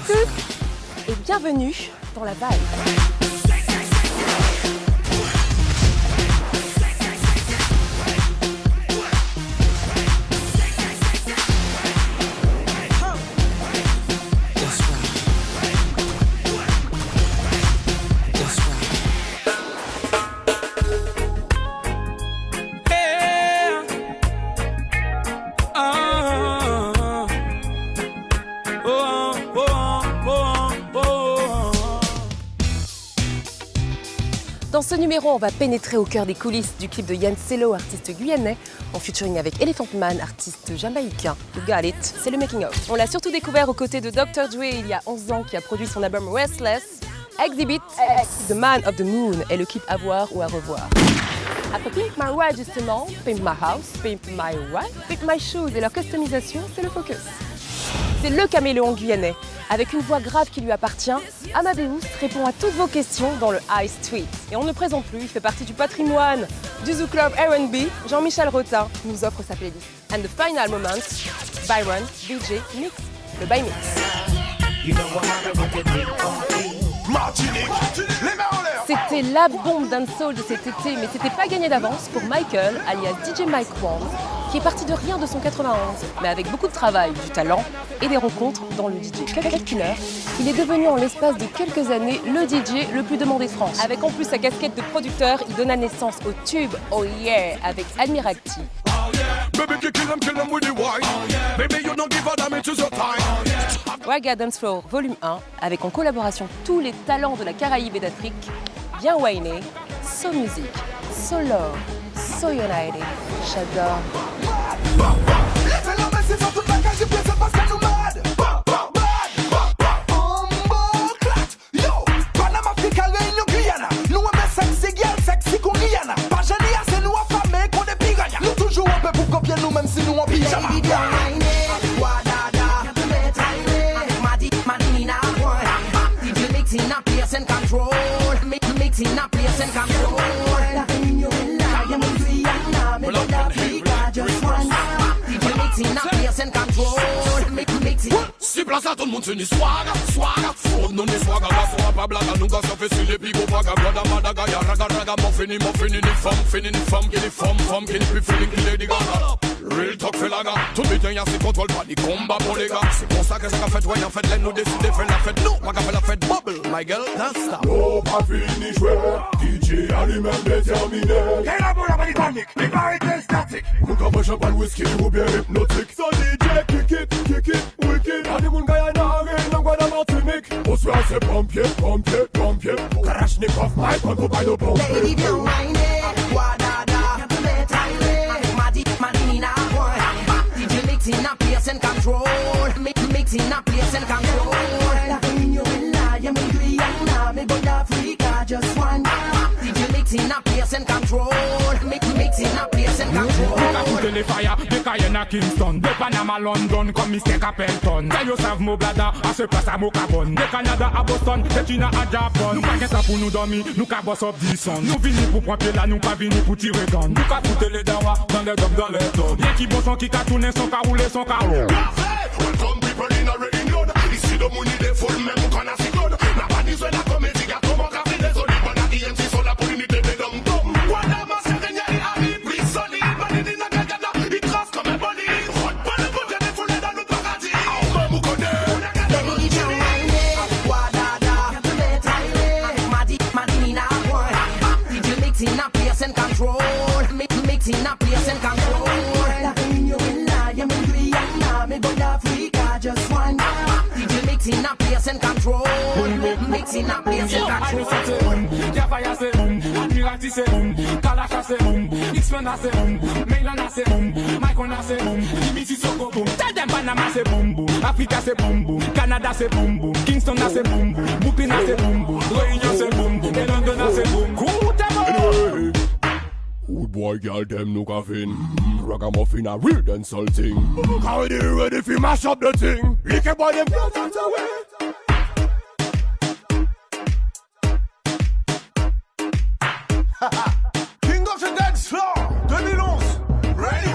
tous et bienvenue dans la Vibe. Dans ce numéro, on va pénétrer au cœur des coulisses du clip de Yann Sello, artiste guyanais, en featuring avec Elephant Man, artiste jamaïcain. You got it, c'est le making of. On l'a surtout découvert aux côtés de Dr. Dre il y a 11 ans, qui a produit son album Restless. Exhibit X, The Man of the Moon est le clip à voir ou à revoir. Après Pimp My Ride justement, Pimp My House, Pimp My What, Pimp My Shoes et leur customisation, c'est le focus. C'est le caméléon guyanais. Avec une voix grave qui lui appartient, Amadeus répond à toutes vos questions dans le Ice Tweet. Et on ne le présente plus, il fait partie du patrimoine du Zoo Club R&B. Jean-Michel Rotin nous offre sa playlist. And the final moment, Byron, DJ, Mix, le By Mix. C'était la bombe dancehall de cet été, mais c'était pas gagné d'avance pour Michael, alias DJ Mike Wong, qui est parti de rien de son 91, mais avec beaucoup de travail, du talent et des rencontres dans le DJ Killer. Il est devenu en l'espace de quelques années le DJ le plus demandé de France. Avec en plus sa casquette de producteur, il donna naissance au tube Oh Yeah avec Admiralty. Ragga Dance Floor Volume 1 avec en collaboration tous les talents de la Caraïbe et d'Afrique, bien whiné, So Music, So Love, So United, j'adore. Nous-mêmes si nous en pyjama. Mixing a place and control. Mixing a place and control. Mixing a place and control. Si place à tout le monde c'est une swag, swag. Faut non des swag, la soie pas blague, nous gars ça fait sur les picots, vaga, brada, madaga, ya raga, raga, mon fini, ni femme, qui les femme, qui les plus feeling, qui les diga. Real talk fait la gars, tout le temps y'a ses contrôles, pas des combats pour les gars. C'est pour ça que ça qu'a fait, ouais, en fait, là, nous décider faire la fête, nous, pas qu'à faire la fête bubble, my girl, don't stop. Non, pas fini jouer, DJ a lui-même déterminé. Quel amour la panique, il paraît statique. Nous qu'à pas champagne whisky ou bien hypnotique. So DJ, kick it, wicked. A des moun Guyana, rien, en Guada Martinique. On se fait assez pompier. Karachnikov, my punk, au bail de pompe. Lady, don't mind it, Guadada, Madinina, DJ mixing a place and control. Mixing a place and control. Just one. DJ mixing a place and control. Mixing a place and control. Look at the fire, the Cayenne à Kingston, de Panama, London, comme Mr. Capleton. Ça yo savent mon blada, à ce place à Mocabon. De Canada à Boston, de China à Japon. Nous pas qu'un ça pour nous dormir, nous qu'à boss up 10 ans. Nous venons pour prendre pied là, nous pas venus pour tirer gun. Nous qu'à foutre les dawa, dans les dom, dans les tonnes. Y'a qui bon son qui qu'a tourné, son qu'a roulé, son qu'a roulé. Welcome people in a red road. Ici de mon idée full, même qu'on a si good. N'a pas dit la comédie, gars, comment qu'a fait des olives. On a dit MC sur la pour l'unité des dom-dom. Guadama, c'est rien, il arrive, oui, solide. Manidina, gagana, il trace comme un bolide. Rote pas le bon, j'ai défoulé dans le paradis. On va vous connaître. Lady, don't mind it, Guadada, Madinina, DJ mixing a place and control. Mixing a place and control. Just one. DJ mixing a place and control. Mixing a place and control. Jafaya c'est boom, Admiralty c'est boom, Kalacha c'est boom, X-Men c'est boom, Mainland c'est boom, Mycon c'est boom, BBC Soko boom, tell them Panama c'est boom boom, Africa c'est boom boom, Canada c'est boom boom, Kingston c'est boom boom, Brooklyn c'est boom boom, Réunion c'est boom boom, et London c'est boom. Cool, Anyway, good boy, girl, them no caffeine. Ragamuffin a real dancehall thing. How they ready fi mash up the thing? Lick a boy them can't out away. King of the Dance Floor 2011. Ready?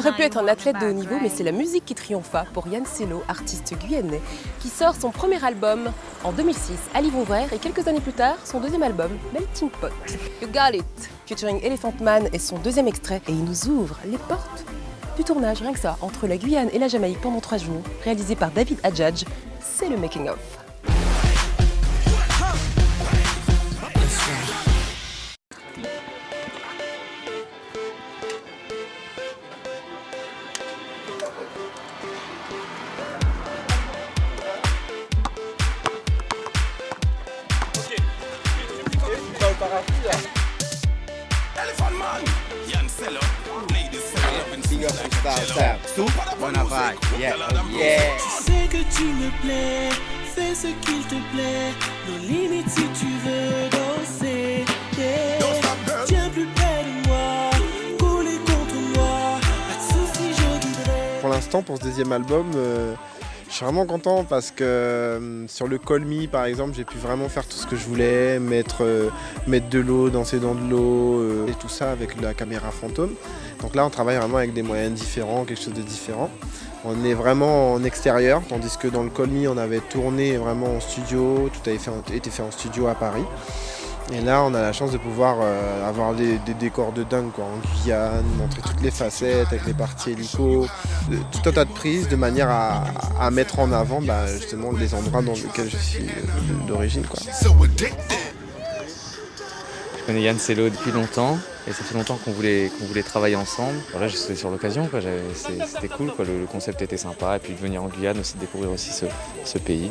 Ça aurait pu être un athlète de haut niveau, mais c'est la musique qui triompha pour Yann Sello, artiste guyanais, qui sort son premier album en 2006 à livre ouvert et quelques années plus tard, son deuxième album, Melting Pot. You Got It, featuring Elephant Man, est son deuxième extrait et il nous ouvre les portes du tournage, rien que ça, entre la Guyane et la Jamaïque pendant 3 jours, réalisé par David Adjadj. C'est le making of. Elephant Man, Yann Sello, ladies Big up freestyle tout, Bonavide, yeah. Tu sais que tu me plais, fais ce qu'il te plaît. Nos limites si tu veux danser. Yeah. Tiens plus près de moi, couler contre moi. Pas de soucis, je guiderai. Pour l'instant, pour ce deuxième album, je suis vraiment content parce que sur le Call Me par exemple, j'ai pu vraiment faire tout ce que je voulais, mettre de l'eau, danser dans de l'eau et tout ça avec la caméra fantôme. Donc là on travaille vraiment avec des moyens différents, quelque chose de différent. On est vraiment en extérieur, tandis que dans le Call Me on avait tourné vraiment en studio, tout avait été fait en studio à Paris. Et là, on a la chance de pouvoir avoir des décors de dingue quoi, en Guyane, montrer toutes les facettes avec les parties hélico, tout un tas de prises de manière à mettre en avant justement les endroits dans lesquels je suis d'origine. so addicted. Je connais Yann Sello depuis longtemps et ça fait longtemps qu'on voulait travailler ensemble. Voilà, je suis sur l'occasion, quoi. C'était cool, quoi. Le concept était sympa et puis de venir en Guyane aussi, de découvrir aussi ce pays.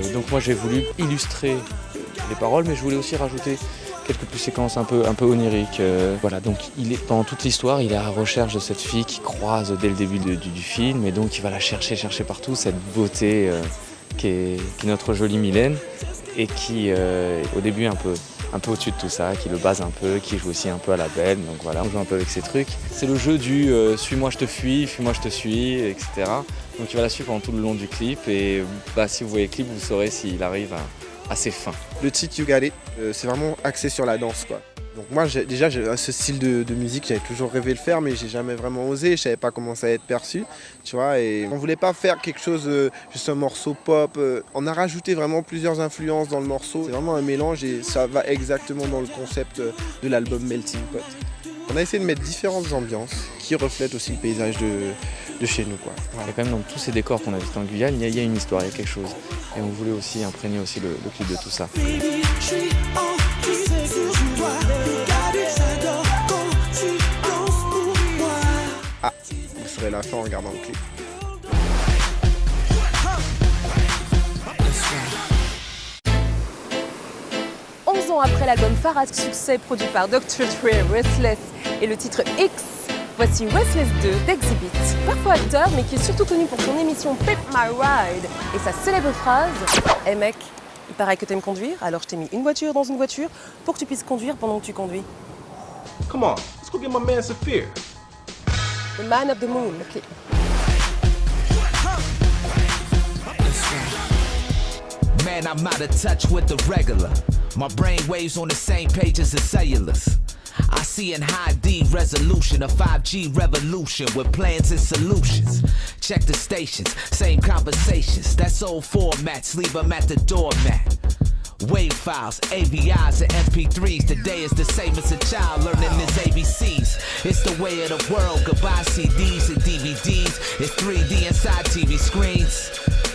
Et donc moi j'ai voulu illustrer les paroles, mais je voulais aussi rajouter quelques petites séquences un peu oniriques. Voilà, donc pendant toute l'histoire, il est à la recherche de cette fille qui croise dès le début du film, et donc il va la chercher partout, cette beauté qui est notre jolie Mylène, et qui au début un peu au-dessus de tout ça, qui le base un peu, qui joue aussi un peu à la belle, donc voilà, on joue un peu avec ces trucs. C'est le jeu du suis-moi je te fuis, fuis-moi je te suis, etc. Donc il va la suivre pendant tout le long du clip, et si vous voyez le clip, vous saurez s'il arrive à ses fins. Le titre You Got It, c'est vraiment axé sur la danse quoi. Donc moi j'ai ce style de musique, j'avais toujours rêvé de le faire, mais j'ai jamais vraiment osé, je savais pas comment ça allait être perçu, tu vois, et on voulait pas faire quelque chose, juste un morceau pop, on a rajouté vraiment plusieurs influences dans le morceau, c'est vraiment un mélange et ça va exactement dans le concept de l'album Melting Pot. On a essayé de mettre différentes ambiances qui reflètent aussi le paysage de chez nous quoi. Voilà. Et quand même dans tous ces décors qu'on a visités en Guyane, il y a une histoire, il y a quelque chose, et on voulait aussi imprégner aussi le clip de tout ça. Ah, vous saurez la fin en regardant le clip. Ans après l'album Farah, succès produit par Dr. Dre, Restless et le titre X, voici Restless 2 d'Exhibit. Parfois acteur, mais qui est surtout connu pour son émission Pimp My Ride et sa célèbre phrase « Hey mec, il paraît que t'aimes conduire, alors je t'ai mis une voiture dans une voiture pour que tu puisses conduire pendant que tu conduis. » Come on, let's go get my man Saphir. The Man of the Moon, le clip. Man, I'm out of touch with the regular. My brain waves on the same page as the cellulars. I see in high D resolution a 5G revolution with plans and solutions. Check the stations, same conversations. That's old formats, leave them at the doormat. Wave files, AVIs and MP3s. Today is the same as a child learning his ABCs. It's the way of the world, goodbye CDs and DVDs. It's 3D inside TV screens.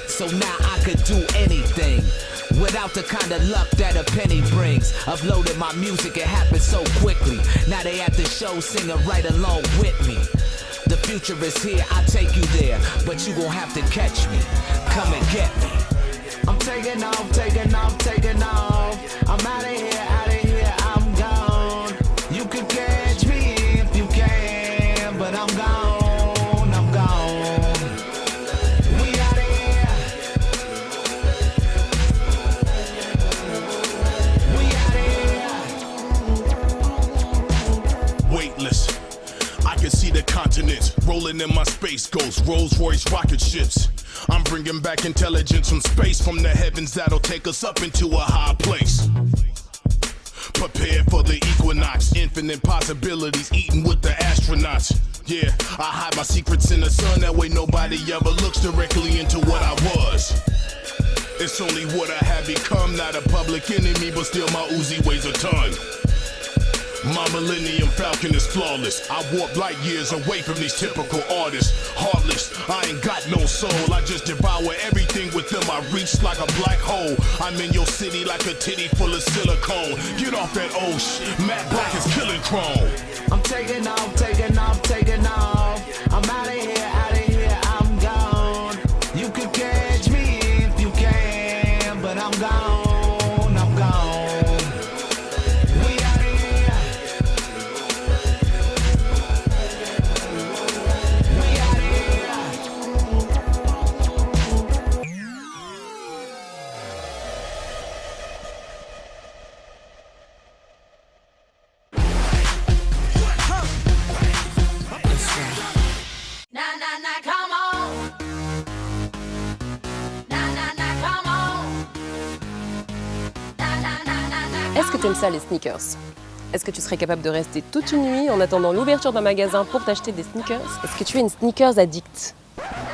So now I could do anything without the kind of luck that a penny brings. Uploaded my music, it happened so quickly. Now they at the show singing right along with me. The future is here, I'll take you there, but you gon' have to catch me. Come and get me. I'm taking off, taking off, taking off. I'm out of here, I'm gone. You can catch me if you can, but I'm gone, I'm gone. We out of here. We out of here. Weightless. I can see the continents rolling in my space ghost, Rolls-Royce rocket ships. I'm bringing back intelligence from space, from the heavens that'll take us up into a high place. Prepared for the equinox, infinite possibilities, eating with the astronauts. Yeah, I hide my secrets in the sun, that way nobody ever looks directly into what I was. It's only what I have become, not a public enemy, but still my Uzi weighs a ton. My Millennium Falcon is flawless. I warp light years away from these typical artists. Heartless, I ain't got no soul. I just devour everything within my reach like a black hole. I'm in your city like a titty full of silicone. Get off that old shit. Matt Black is killing chrome. I'm taking off, taking off, taking off. I'm out of here, I'm gone. You can catch me if you can, but I'm gone, I'm gone. We out of here. We out of here. Nah, nah, nah, come on. Nah, nah, nah, come on. Nah, nah, nah, nah, nah. Est-ce que t'aimes ça les sneakers? Est-ce que tu serais capable de rester toute une nuit en attendant l'ouverture d'un magasin pour t'acheter des sneakers? Est-ce que tu es une sneakers addict?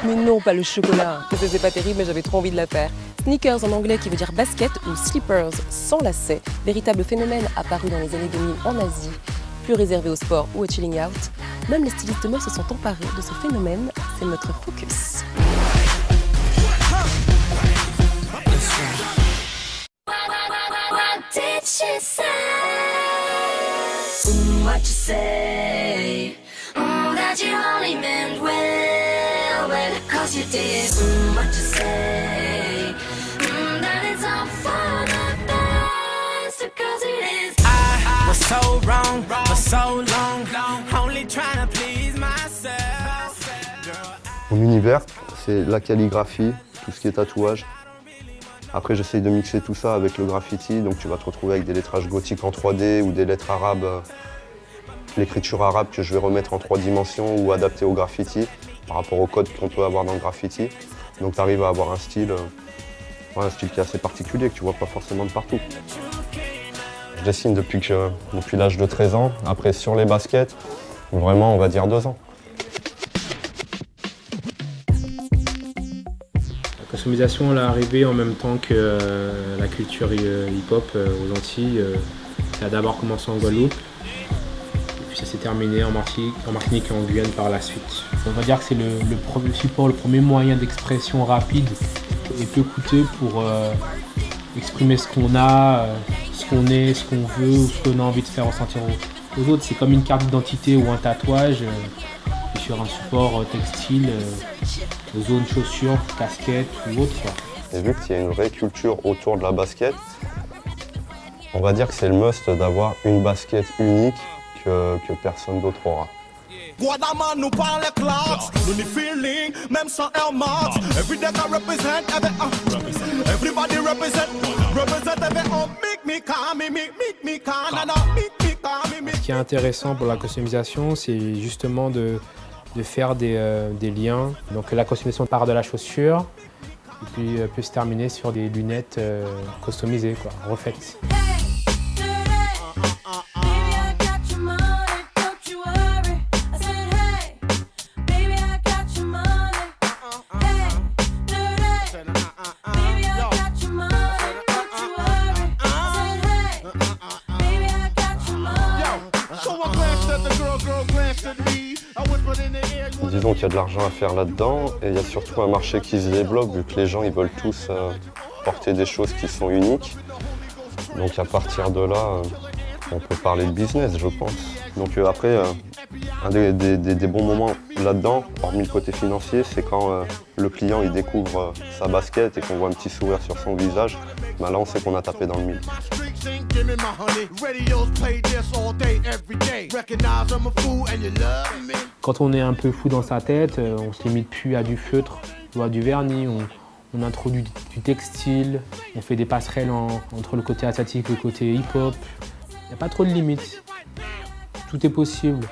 Mais non, pas le chocolat. C'est pas terrible, mais j'avais trop envie de la faire. Sneakers en anglais qui veut dire basket ou slippers sans lacets, véritable phénomène apparu dans les années 2000 en Asie, plus réservé au sport ou au chilling out. Même les stylistes de mode se sont emparés de ce phénomène. C'est notre focus. What did she say? What you say? That you only meant well, well, 'cause you did. What you say? That it's all for the best, 'cause it is. I was so wrong for so long, only trying to please myself. Mon univers, c'est la calligraphie, tout ce qui est tatouage. Après, j'essaye de mixer tout ça avec le graffiti, donc tu vas te retrouver avec des lettrages gothiques en 3D ou des lettres arabes, l'écriture arabe que je vais remettre en 3 dimensions ou adapter au graffiti par rapport au code qu'on peut avoir dans le graffiti. Donc tu arrives à avoir un style qui est assez particulier, que tu vois pas forcément de partout. Je dessine depuis l'âge de 13 ans. Après, sur les baskets, vraiment, on va dire 2 ans. La customisation, elle est arrivée en même temps que la culture hip-hop aux Antilles. Ça a d'abord commencé en Guadeloupe, et puis ça s'est terminé en Martinique et en Guyane par la suite. On va dire que c'est le premier support, le premier moyen d'expression rapide et peu coûteux pour exprimer ce qu'on a, ce qu'on est, ce qu'on veut ou ce qu'on a envie de faire ressentir aux autres. C'est comme une carte d'identité ou un tatouage sur un support textile, zone chaussures, casquette ou autre. Et vu qu'il y a une vraie culture autour de la basket, on va dire que c'est le must d'avoir une basket unique que personne d'autre aura. Guadaman nous parle les clocks, nous ni feeling, même sans Air Max. Every day I represent, everybody represent every make me calm, make me calm, make me calm. Ce qui est intéressant pour la customisation, c'est justement de faire des liens. Donc la customisation part de la chaussure, et puis peut se terminer sur des lunettes customisées, refaites. Disons qu'il y a de l'argent à faire là-dedans et il y a surtout un marché qui se développe vu que les gens ils veulent tous porter des choses qui sont uniques. Donc à partir de là, on peut parler de business, je pense. Donc après, un des bons moments là-dedans, hormis le côté financier, c'est quand le client il découvre sa basket et qu'on voit un petit sourire sur son visage. Là on sait qu'on a tapé dans le mille. Quand on est un peu fou dans sa tête, on se limite plus à du feutre ou à du vernis. On introduit du textile, on fait des passerelles entre le côté asiatique et le côté hip-hop. Il n'y a pas trop de limites. Tout est possible.